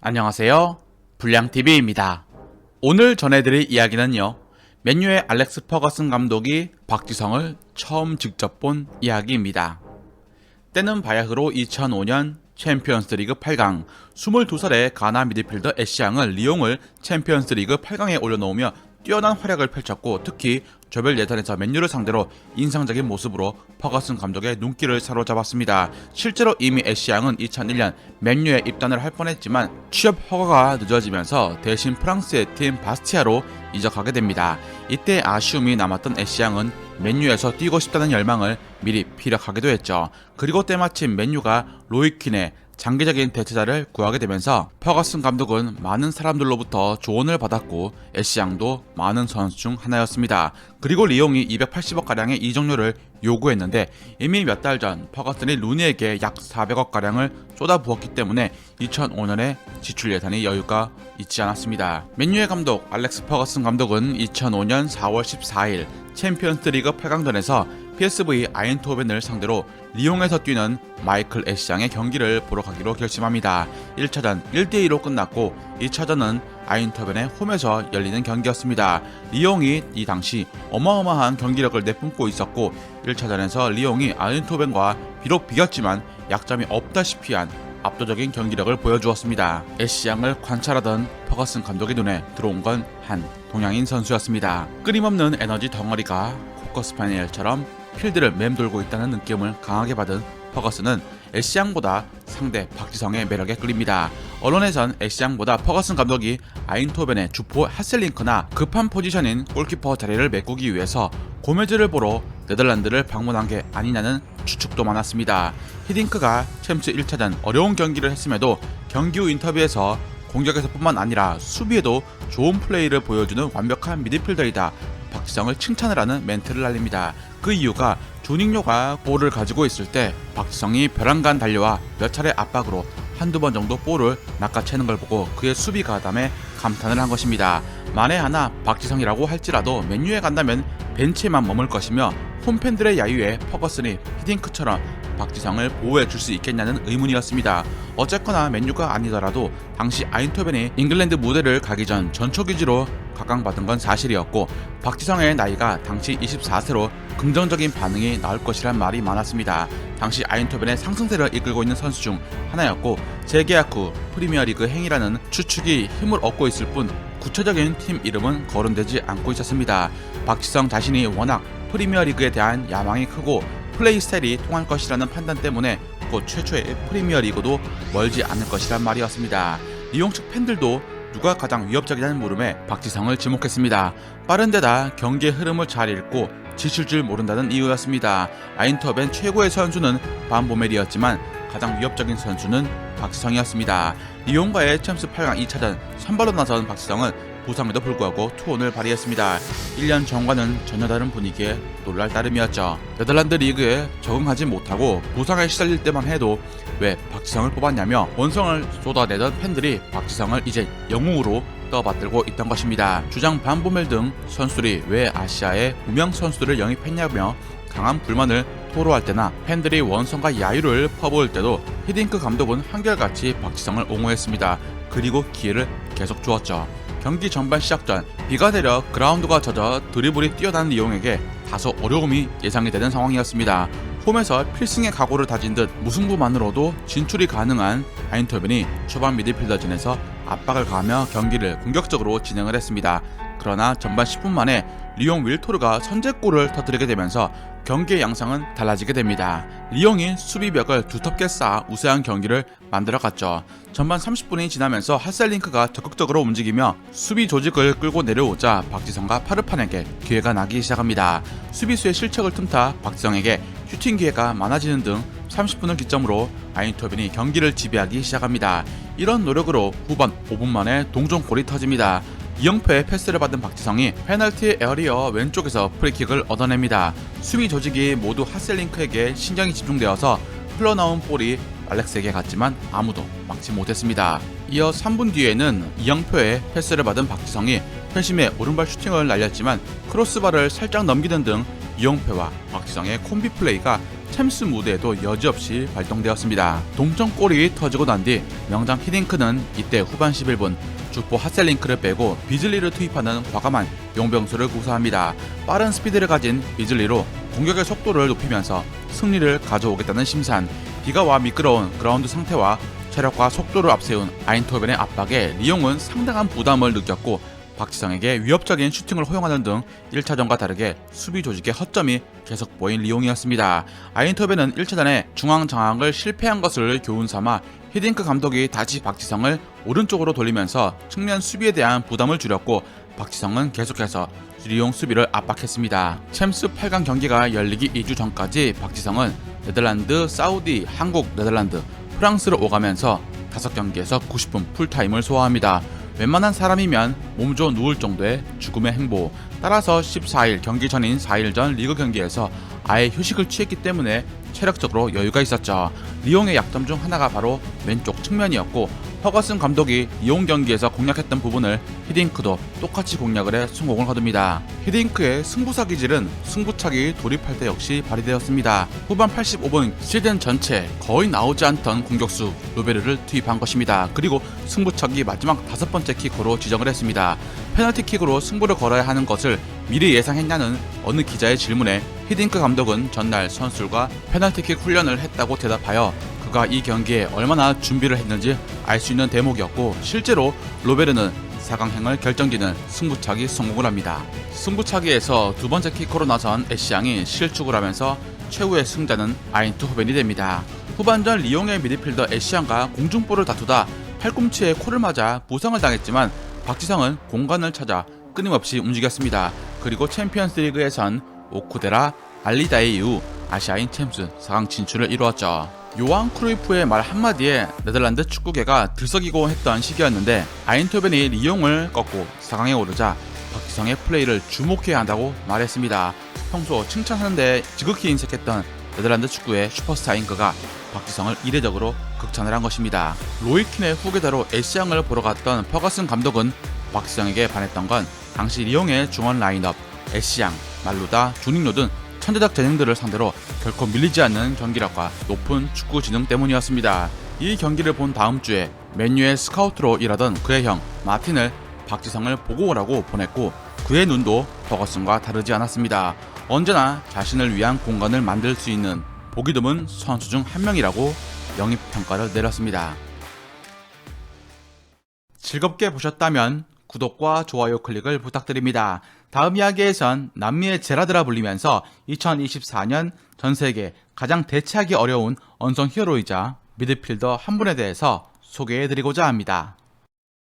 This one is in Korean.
안녕하세요. 불량TV입니다. 오늘 전해드릴 이야기는요, 맨유의 알렉스 퍼거슨 감독이 박지성을 처음 직접 본 이야기입니다. 때는 바야흐로 2005년 챔피언스리그 8강, 22살의 가나 미드필더 애쉬양을 리옹을 챔피언스리그 8강에 올려놓으며 뛰어난 활약을 펼쳤고, 특히 조별 예선에서 맨유를 상대로 인상적인 모습으로 퍼거슨 감독의 눈길을 사로잡았습니다. 실제로 이미 애쉬양은 2001년 맨유에 입단을 할 뻔했지만 취업 허가가 늦어지면서 대신 프랑스의 팀 바스티아로 이적하게 됩니다. 이때 아쉬움이 남았던 애쉬양은 맨유에서 뛰고 싶다는 열망을 미리 피력하기도 했죠. 그리고 때마침 맨유가 로이킨의 장기적인 대체자를 구하게 되면서 퍼거슨 감독은 많은 사람들로부터 조언을 받았고, 애쉬양도 많은 선수 중 하나였습니다. 그리고 리옹이 280억가량의 이적료를 요구했는데 이미 몇 달 전 퍼거슨이 루니에게 약 400억가량을 쏟아부었기 때문에 2005년에 지출 예산이 여유가 있지 않았습니다. 맨유의 감독 알렉스 퍼거슨 감독은 2005년 4월 14일 챔피언스리그 8강전에서 PSV 아인토벤을 상대로 리옹에서 뛰는 마이클 애쉬양의 경기를 보러 가기로 결심합니다. 1차전 1대2로 끝났고 2차전은 아인토벤의 홈에서 열리는 경기였습니다. 리옹이 이 당시 어마어마한 경기력을 내뿜고 있었고 1차전에서 리옹이 아인토벤과 비록 비겼지만 약점이 없다시피 한 압도적인 경기력을 보여주었습니다. 애쉬양을 관찰하던 퍼거슨 감독의 눈에 들어온 건 한 동양인 선수였습니다. 끊임없는 에너지 덩어리가 코커스파니엘처럼 필드를 맴돌고 있다는 느낌을 강하게 받은 퍼거슨은 애쉬양보다 상대 박지성의 매력에 끌립니다. 언론에선 애쉬양보다 퍼거슨 감독이 아인토벤의 주포 하셀링크나 급한 포지션인 골키퍼 자리를 메꾸기 위해서 고메즈를 보러 네덜란드를 방문한 게 아니냐는 추측도 많았습니다. 히딩크가 챔스 1차전 어려운 경기를 했음에도 경기 후 인터뷰에서 공격에서뿐만 아니라 수비에도 좋은 플레이를 보여주는 완벽한 미드필더이다, 박지성을 칭찬을 하는 멘트를 날립니다. 그 이유가 조닝요가 볼을 가지고 있을 때 박지성이 벼랑간 달려와 몇 차례 압박으로 한두 번 정도 볼을 낚아채는 걸 보고 그의 수비 가담에 감탄을 한 것입니다. 만에 하나 박지성이라고 할지라도 맨유에 간다면 벤치에만 머물 것이며 홈팬들의 야유에 퍼거슨이 히딩크처럼 박지성을 보호해 줄 수 있겠냐는 의문이었습니다. 어쨌거나 맨유가 아니더라도 당시 아인토벤이 잉글랜드 무대를 가기 전 전초기지로 각광받은 건 사실이었고, 박지성의 나이가 당시 24세로 긍정적인 반응이 나올 것이란 말이 많았습니다. 당시 아인토벤의 상승세를 이끌고 있는 선수 중 하나였고, 재계약 후 프리미어리그 행이라는 추측이 힘을 얻고 있을 뿐 구체적인 팀 이름은 거론되지 않고 있었습니다. 박지성 자신이 워낙 프리미어리그에 대한 야망이 크고 플레이 스타일이 통할 것이라는 판단 때문에 곧 최초의 프리미어리그도 멀지 않을 것이란 말이었습니다. 리옹 측 팬들도 누가 가장 위협적이냐는 물음에 박지성을 지목했습니다. 빠른 데다 경기의 흐름을 잘 읽고 지칠 줄 모른다는 이유였습니다. 아인토벤 최고의 선수는 반보멜이었지만 가장 위협적인 선수는 박지성이었습니다. 리옹과의 챔스 8강 2차전 선발로 나선 박지성은 부상에도 불구하고 투혼을 발휘했습니다. 1년 전과는 전혀 다른 분위기에 놀랄 따름이었죠. 네덜란드 리그에 적응하지 못하고 부상에 시달릴 때만 해도 왜 박지성을 뽑았냐며 원성을 쏟아내던 팬들이 박지성을 이제 영웅으로 떠받들고 있던 것입니다. 주장 반보멜 등 선수들이 왜 아시아에 무명 선수들을 영입했냐며 강한 불만을 토로할 때나 팬들이 원성과 야유를 퍼부을 때도 히딩크 감독은 한결같이 박지성을 옹호했습니다. 그리고 기회를 계속 주었죠. 경기 전반 시작 전 비가 내려 그라운드가 젖어 드리블이 뛰어난 리옹에게 다소 어려움이 예상이 되는 상황이었습니다. 홈에서 필승의 각오를 다진 듯 무승부만으로도 진출이 가능한 아인토벤이 초반 미드필더진에서 압박을 가하며 경기를 공격적으로 진행을 했습니다. 그러나 전반 10분 만에 리옹 윌토르가 선제골을 터뜨리게 되면서 경기의 양상은 달라지게 됩니다. 리옹이 수비벽을 두텁게 쌓아 우세한 경기를 만들어갔죠. 전반 30분이 지나면서 하셀링크가 적극적으로 움직이며 수비 조직을 끌고 내려오자 박지성과 파르판에게 기회가 나기 시작합니다. 수비수의 실책을 틈타 박지성에게 슈팅 기회가 많아지는 등 30분을 기점으로 아인토벤이 경기를 지배하기 시작합니다. 이런 노력으로 후반 5분 만에 동점골이 터집니다. 이영표의 패스를 받은 박지성이 페널티 에어리어 왼쪽에서 프리킥을 얻어냅니다. 수비 조직이 모두 하셀링크에게 신경이 집중되어서 흘러나온 볼이 알렉스에게 갔지만 아무도 막지 못했습니다. 이어 3분 뒤에는 이영표의 패스를 받은 박지성이 회심의 오른발 슈팅을 날렸지만 크로스바를 살짝 넘기는 등 이영표와 박지성의 콤비 플레이가 챔스 무대에도 여지없이 발동되었습니다. 동점골이 터지고 난 뒤 명장 히딩크는 이때 후반 11분 주포 하셀링크를 빼고 비즐리를 투입하는 과감한 용병수를 구사합니다. 빠른 스피드를 가진 비즐리로 공격의 속도를 높이면서 승리를 가져오겠다는 심산. 비가 와 미끄러운 그라운드 상태와 체력과 속도를 앞세운 아인토벤의 압박에 리옹은 상당한 부담을 느꼈고 박지성에게 위협적인 슈팅을 허용하는 등 1차전과 다르게 수비 조직의 허점이 계속 보인 리옹이었습니다. 아인토벤은 1차전에 중앙 장악을 실패한 것을 교훈삼아 히딩크 감독이 다시 박지성을 오른쪽으로 돌리면서 측면 수비에 대한 부담을 줄였고 박지성은 계속해서 리옹 수비를 압박했습니다. 챔스 8강 경기가 열리기 2주 전까지 박지성은 네덜란드, 사우디, 한국, 네덜란드, 프랑스를 오가면서 5경기에서 90분 풀타임을 소화합니다. 웬만한 사람이면 몸져 누울 정도의 죽음의 행보. 따라서 14일 경기 전인 4일 전 리그 경기에서 아예 휴식을 취했기 때문에 체력적으로 여유가 있었죠. 리옹의 약점 중 하나가 바로 왼쪽 측면이었고 퍼거슨 감독이 리옹 경기에서 공략했던 부분을 히딩크도 똑같이 공략을 해 성공을 거둡니다. 히딩크의 승부사 기질은 승부차기 돌입할 때 역시 발휘되었습니다. 후반 85분 시즌 전체 거의 나오지 않던 공격수 로베르를 투입한 것입니다. 그리고 승부차기 마지막 5번째 킥으로 지정을 했습니다. 페널티킥으로 승부를 걸어야 하는 것을 미리 예상했냐는 어느 기자의 질문에 히딩크 감독은 전날 선수들과 페널티킥 훈련을 했다고 대답하여 그가 이 경기에 얼마나 준비를 했는지 알 수 있는 대목이었고 실제로 로베르는 4강행을 결정짓는 승부차기 성공을 합니다. 승부차기에서 두 번째 키커로 나선 애쉬양이 실축을 하면서 최후의 승자는 아인트호벤이 됩니다. 후반전 리옹의 미드필더 애쉬양과 공중볼을 다투다 팔꿈치에 코를 맞아 부상을 당했지만 박지성은 공간을 찾아 끊임없이 움직였습니다. 그리고 챔피언스 리그에선 오쿠데라, 알리다의 이후 아시아인 챔스 4강 진출을 이루었죠. 요한 크루이프의 말 한마디에 네덜란드 축구계가 들썩이고 했던 시기였는데 아인토벤이 리옹을 꺾고 4강에 오르자 박지성의 플레이를 주목해야 한다고 말했습니다. 평소 칭찬하는 데 지극히 인색했던 네덜란드 축구의 슈퍼스타인 그가 박지성을 이례적으로 극찬을 한 것입니다. 로이킨의 후계자로 애쉬양을 보러 갔던 퍼거슨 감독은 박지성에게 반했던 건 당시 리옹의 중원 라인업 애쉬양, 말루다, 조닝로 등 천재적 재능들을 상대로 결코 밀리지 않는 경기력과 높은 축구 지능 때문이었습니다. 이 경기를 본 다음 주에 맨유의 스카우트로 일하던 그의 형 마틴을 박지성을 보고 오라고 보냈고 그의 눈도 퍼거슨과 다르지 않았습니다. 언제나 자신을 위한 공간을 만들 수 있는 보기 드문 선수 중 한 명이라고 영입평가를 내렸습니다. 즐겁게 보셨다면 구독과 좋아요 클릭을 부탁드립니다. 다음 이야기에선 남미의 제라드라 불리면서 2024년 전세계 가장 대체하기 어려운 언성 히어로이자 미드필더 한 분에 대해서 소개해드리고자 합니다.